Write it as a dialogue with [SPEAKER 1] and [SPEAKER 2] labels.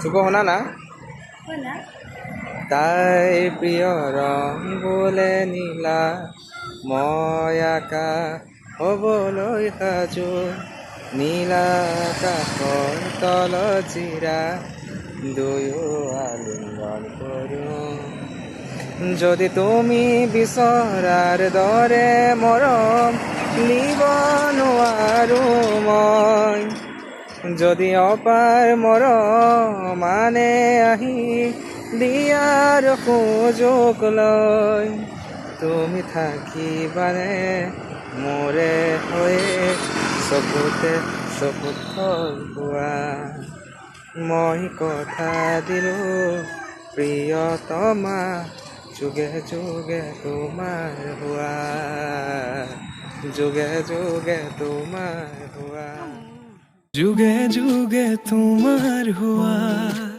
[SPEAKER 1] চুকো শুনা না
[SPEAKER 2] শুনা
[SPEAKER 1] তাই প্ৰিয় ৰং বোলে নীলা মই আকাশ হ'বলৈ সাজু নীলা আকাশৰ তলত জিৰা দুয়ো আলিঙ্গন কৰোঁ যদি তুমি বিচৰাৰ দৰে মৰম দিব নোৱাৰো মই যদি অপাৰ মৰম মানে আহি দিয়াৰ সুযোগ লৈ তুমি থাকিবানে মোৰে হৈয়ে চকুতে চকুত হোৱা মই কথা দিলো প্ৰিয়তমা যুগে যুগে তোমাৰ হোৱা যুগে যুগে তোমাৰ হোৱা যুগে যুগে তোমাৰ হোৱা